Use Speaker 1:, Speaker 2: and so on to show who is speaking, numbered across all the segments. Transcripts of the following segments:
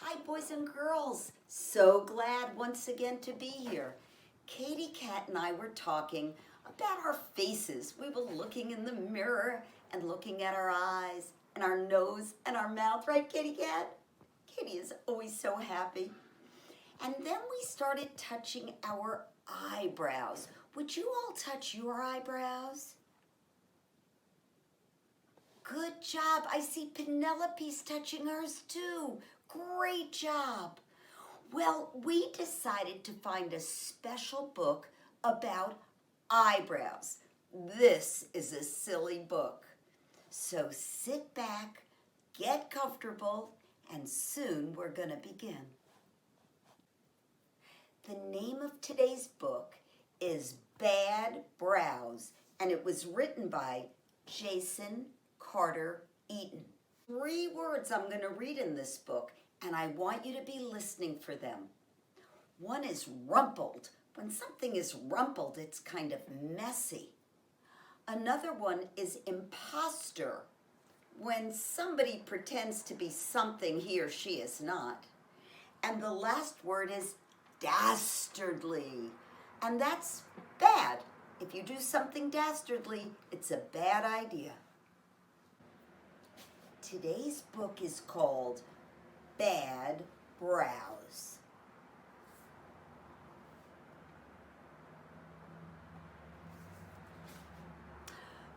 Speaker 1: Hi, boys and girls. So glad once again to be here. Katie Cat and I were talking about our faces. We were looking in the mirror and looking at our eyes and our nose and our mouth, right, Katie Cat? Katie is always so happy. And then we started touching our eyebrows. Would you all touch your eyebrows? Good job. I see Penelope's touching hers too. Great job. Well, we decided to find a special book about eyebrows. This is a silly book. So sit back, get comfortable, and soon we're going to begin. The name of today's book is Bad Brows, and it was written by Jason Carter Eaton. 3 words I'm going to read in this book, and I want you to be listening for them. One is rumpled. When something is rumpled, it's kind of messy. Another one is imposter. When somebody pretends to be something he or she is not. And the last word is dastardly. And that's bad. If you do something dastardly, it's a bad idea. Today's book is called Bad Brows.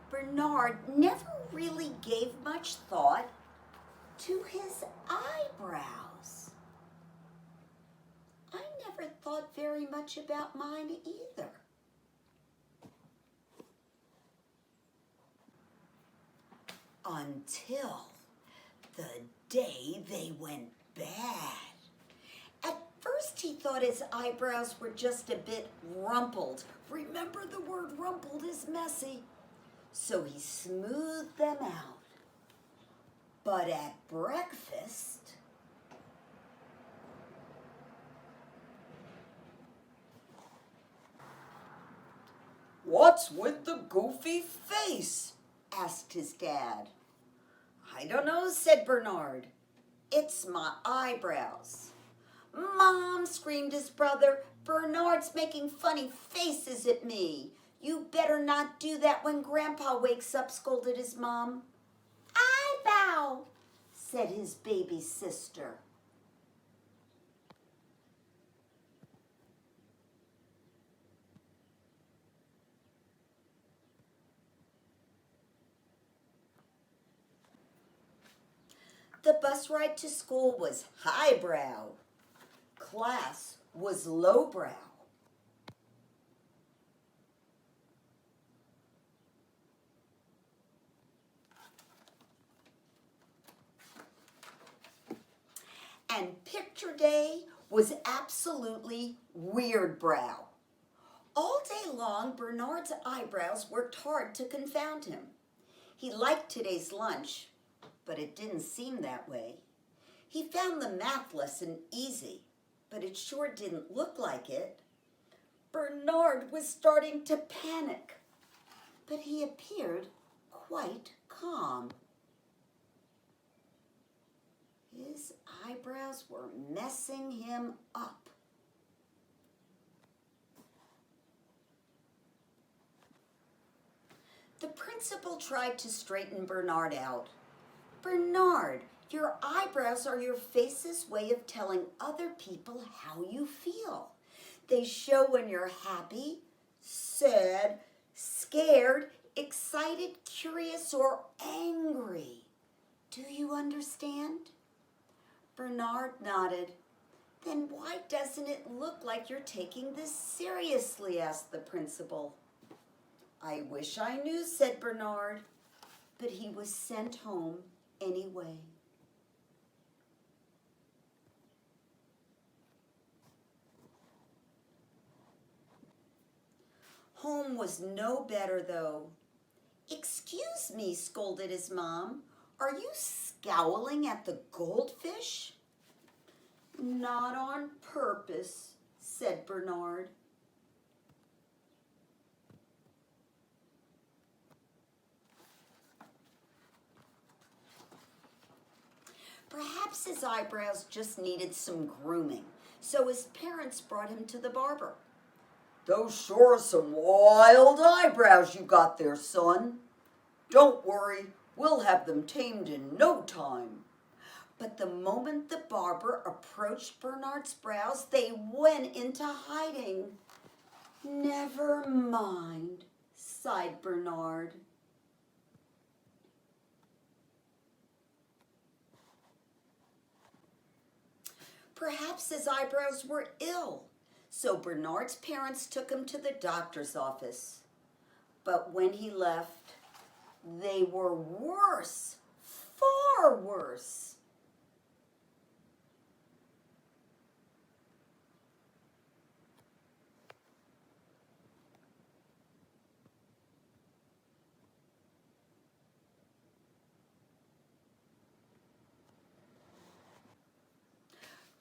Speaker 1: Bernard never really gave much thought to his eyebrows. I never thought very much about mine either. Until the day they went bad. At first he thought his eyebrows were just a bit rumpled. Remember, the word rumpled is messy. So he smoothed them out. But at breakfast, "What's with the goofy face?" asked his dad. "I don't know," said Bernard. "It's my eyebrows." "Mom," screamed his brother, "Bernard's making funny faces at me. You better not do that when Grandpa wakes up," scolded his mom. "Eyebrow," said his baby sister. The bus ride to school was highbrow. Class was lowbrow. And picture day was absolutely weird brow. All day long, Bernard's eyebrows worked hard to confound him. He liked today's lunch, but it didn't seem that way. He found the math lesson easy, but it sure didn't look like it. Bernard was starting to panic, but he appeared quite calm. His eyebrows were messing him up. The principal tried to straighten Bernard out. "Bernard, your eyebrows are your face's way of telling other people how you feel. They show when you're happy, sad, scared, excited, curious, or angry. Do you understand?" Bernard nodded. "Then why doesn't it look like you're taking this seriously?" asked the principal. "I wish I knew," said Bernard, but he was sent home anyway. Home was no better, though. "Excuse me," scolded his mom. "Are you scowling at the goldfish?" "Not on purpose," said Bernard. Perhaps perhaps his eyebrows just needed some grooming, so his parents brought him to the barber. "Those sure are some wild eyebrows you got there, son. Don't worry, we'll have them tamed in no time." But the moment the barber approached Bernard's brows, they went into hiding. "Never mind," sighed Bernard. Perhaps his eyebrows were ill, so Bernard's parents took him to the doctor's office. But when he left, they were worse, far worse.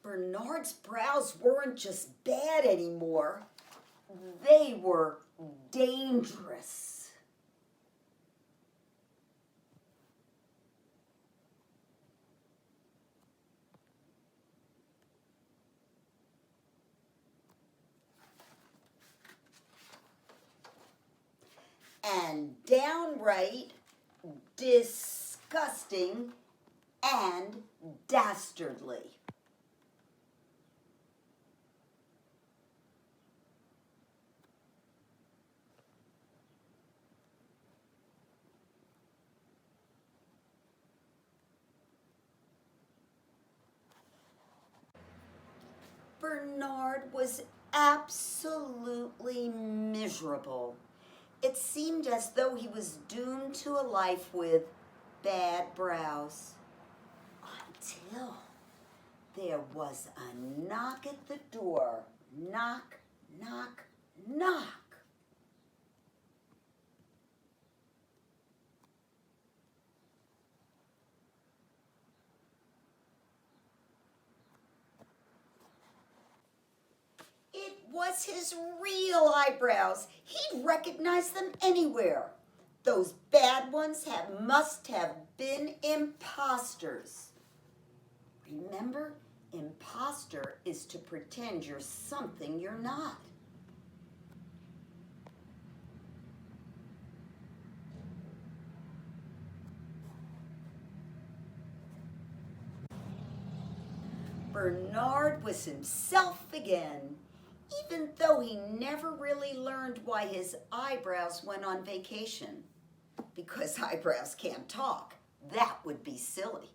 Speaker 1: Bernard's brows weren't just bad anymore. They were dangerous. And downright disgusting and dastardly. Bernard was absolutely miserable. It seemed as though he was doomed to a life with bad brows. Until there was a knock at the door. Knock, knock, knock. It was his real eyebrows. He'd recognize them anywhere. Those bad ones must have been imposters. Remember, imposter is to pretend you're something you're not. Bernard was himself again, even though he never really learned why his eyebrows went on vacation. Because eyebrows can't talk. That would be silly.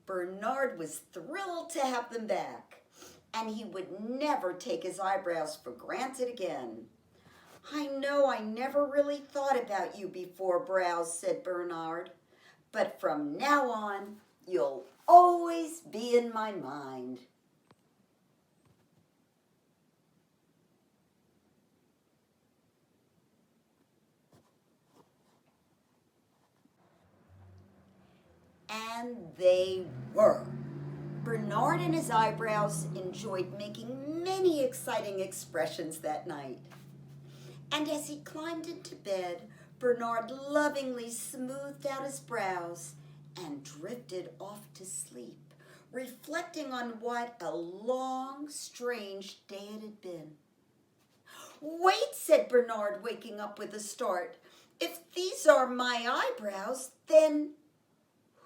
Speaker 1: Bernard was thrilled to have them back, and he would never take his eyebrows for granted again. "I know I never really thought about you before, Brows," said Bernard, "but from now on, you'll always be in my mind." And they were. Bernard and his eyebrows enjoyed making many exciting expressions that night. And as he climbed into bed, Bernard lovingly smoothed out his brows and drifted off to sleep, reflecting on what a long, strange day it had been. "Wait," said Bernard, waking up with a start. "If these are my eyebrows, then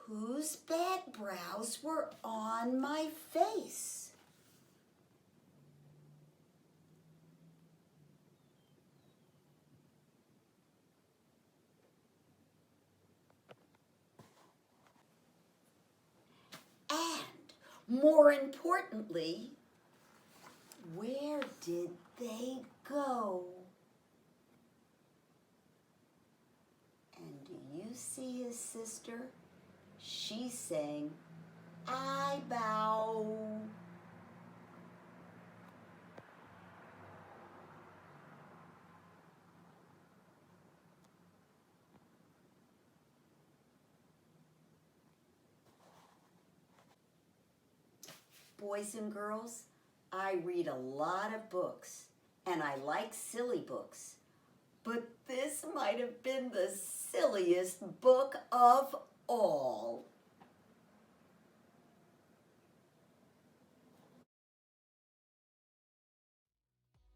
Speaker 1: whose bad brows were on my face?" And more importantly, where did they go? And do you see his sister? She's saying, "I bow." Boys and girls, I read a lot of books, and I like silly books. But this might have been the silliest book of all.